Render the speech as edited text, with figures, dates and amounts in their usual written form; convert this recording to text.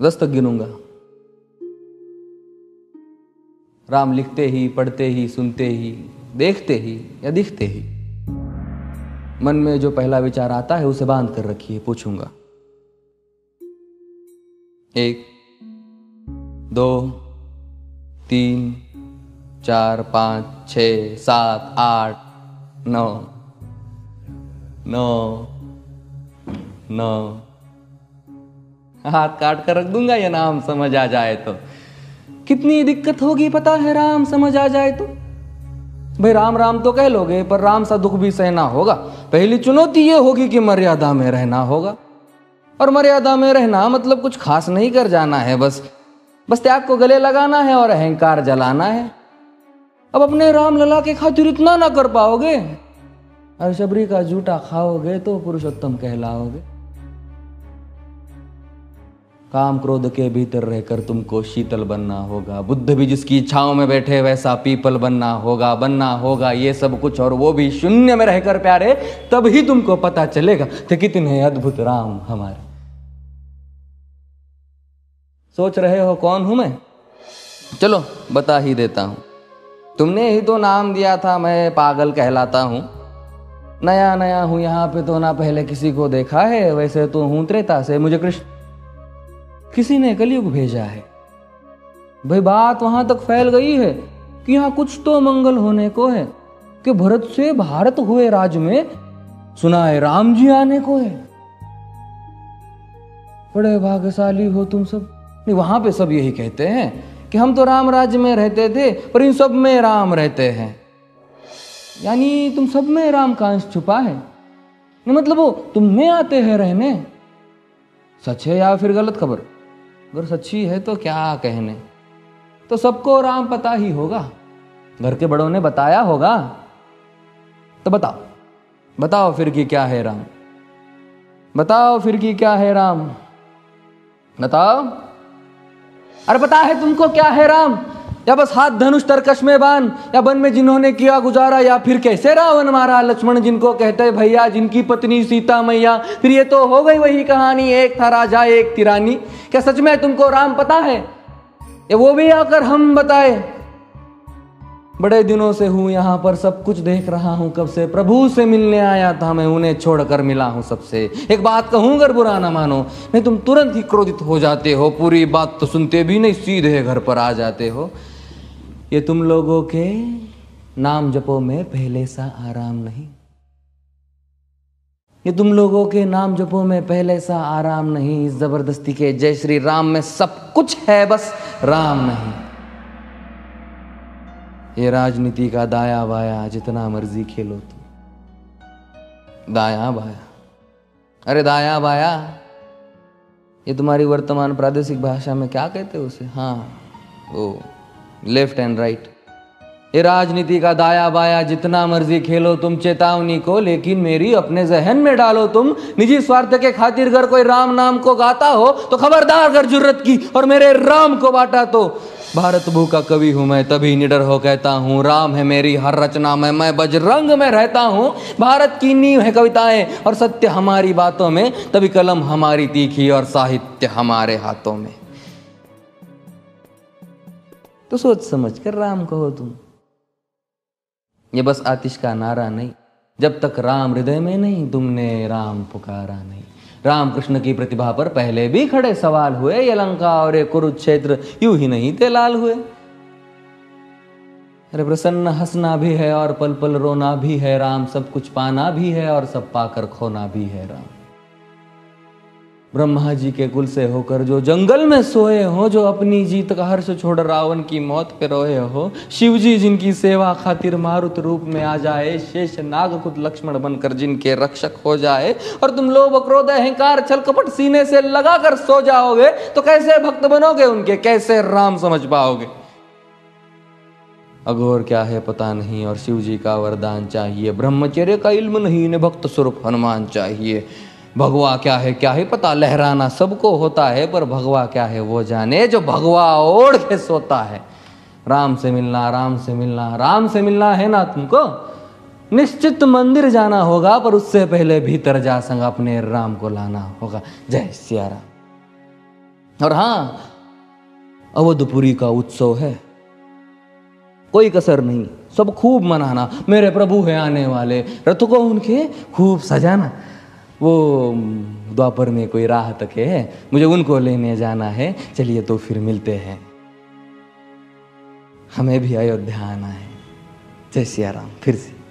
10 तक गिनूंगा। राम लिखते ही, पढ़ते ही, सुनते ही, देखते ही या दिखते ही मन में जो पहला विचार आता है उसे बांध कर रखिए। पूछूंगा 1 2 3 4 5 6 7 8 9 9 9। हाथ काट कर रख दूंगा ये नाम समझ आ जाए तो। कितनी दिक्कत होगी पता है राम समझ आ जाए तो। भाई राम राम तो कह लोगे पर राम सा दुख भी सहना होगा। पहली चुनौती ये होगी कि मर्यादा में रहना होगा। और मर्यादा में रहना मतलब कुछ खास नहीं कर जाना है, बस त्याग को गले लगाना है और अहंकार जलाना है। अब अपने राम लला के खातिर इतना ना कर पाओगे और शबरी का जूठा खाओगे तो पुरुषोत्तम कहलाओगे। काम क्रोध के भीतर रहकर तुमको शीतल बनना होगा। बुद्ध भी जिसकी इच्छाओं में बैठे वैसा पीपल बनना होगा ये सब कुछ, और वो भी शून्य में रहकर प्यारे। तभी तुमको पता चलेगा कि कितने अद्भुत राम हमारे। सोच रहे हो कौन हूं मैं? चलो बता ही देता हूं। तुमने ही तो नाम दिया था मैं पागल कहलाता हूं। नया नया हूं यहाँ पे तो ना पहले किसी को देखा है। वैसे तो हूं त्रेता से, मुझे कृष्ण किसी ने कलयुग भेजा है। भाई बात वहां तक फैल गई है कि यहाँ कुछ तो मंगल होने को है कि भरत से भारत हुए राज में सुना है राम जी आने को है। बड़े भाग्यशाली हो तुम सब। नहीं, वहां पे सब यही कहते हैं कि हम तो राम राज्य में रहते थे पर इन सब में राम रहते हैं। यानी तुम सब में राम का अंश छुपा है। नहीं मतलब वो तुम में आते हैं रहने। सच है या फिर गलत खबर? अगर सच्ची है तो क्या कहने। तो सबको राम पता ही होगा, घर के बड़ों ने बताया होगा। तो बताओ फिर कि क्या है राम। बताओ फिर कि क्या है राम। बताओ। अरे पता है तुमको क्या है राम? या बस हाथ धनुष तरकश में बांध, या वन में जिन्होंने किया गुजारा, या फिर कैसे रावण मारा लक्ष्मण जिनको कहते भैया, जिनकी पत्नी सीता मैया। फिर ये तो हो गई वही कहानी, एक था राजा एक थी रानी। क्या सच में तुमको राम पता है या वो भी आकर हम बताए? बड़े दिनों से हूं यहां पर, सब कुछ देख रहा हूं कब से। प्रभु से मिलने आया था मैं, उन्हें छोड़कर मिला हूं सबसे। एक बात कहूं अगर बुरा ना मानो, नहीं तुम तुरंत ही क्रोधित हो जाते हो। पूरी बात तो सुनते भी नहीं, सीधे घर पर आ जाते हो। ये तुम लोगों के नाम जपो में पहले सा आराम नहीं। ये तुम लोगों के नाम जपो में पहले सा आराम नहीं। इस जबरदस्ती के जय श्री राम में सब कुछ है, बस राम नहीं। ये राजनीति का दाया बाया जितना मर्जी खेलो तुम। दाया बाया, अरे दाया बाया ये तुम्हारी वर्तमान प्रादेशिक भाषा में क्या कहते हो उसे? हाँ वो लेफ्ट एंड राइट। ये राजनीति का दाया बाया जितना मर्जी खेलो तुम चेतावनी को, लेकिन मेरी अपने जहन में डालो तुम। निजी स्वार्थ के खातिर अगर कोई राम नाम को गाता हो तो खबरदार अगर जुर्रत की और मेरे राम को बांटा तो। भारत भू का कवि हूं मैं, तभी निडर हो कहता हूं राम है मेरी हर रचना में। मैं बजरंग में रहता हूं, भारत की नींव है कविताएं और सत्य हमारी बातों में। तभी कलम हमारी तीखी और साहित्य हमारे हाथों में। तो सोच समझ कर राम कहो तुम। ये बस आतिश का नारा नहीं, जब तक राम हृदय में नहीं तुमने राम पुकारा नहीं। राम कृष्ण की प्रतिभा पर पहले भी खड़े सवाल हुए। ये लंका और ये कुरुक्षेत्र यूं ही नहीं थे लाल हुए। अरे प्रसन्न हंसना भी है और पल पल रोना भी है राम। सब कुछ पाना भी है और सब पाकर खोना भी है राम। ब्रह्मा जी के कुल से होकर जो जंगल में सोए हो, जो अपनी जीत का हर्ष छोड़ रावण की मौत पे रोए हो। शिव जी जिनकी सेवा खातिर मारुत रूप में आ जाए। शेष नाग खुद लक्ष्मण बनकर जिनके रक्षक हो जाए। और तुम लोभ क्रोध अहंकार छल कपट सीने से लगा कर सो जाओगे तो कैसे भक्त बनोगे उनके, कैसे राम समझ पाओगे? अघोर क्या है पता नहीं और शिव जी का वरदान चाहिए। ब्रह्मचर्य का इल्म नहीं, इन्हें भक्त स्वरूप हनुमान चाहिए। भगवा क्या है पता, लहराना सबको होता है पर भगवा क्या है वो जाने जो भगवा ओढ़ के सोता है। राम से मिलना, राम से मिलना, राम से मिलना है ना तुमको। निश्चित मंदिर जाना होगा पर उससे पहले भीतर जा संग अपने राम को लाना होगा। जय सिया राम। और हाँ, अवधपुरी का उत्सव है, कोई कसर नहीं, सब खूब मनाना। मेरे प्रभु है आने वाले, रथ को उनके खूब सजाना। वो द्वापर में कोई राह तक है, मुझे उनको लेने जाना है। चलिए तो फिर मिलते हैं, हमें भी अयोध्या आना है। जय सिया राम। फिर से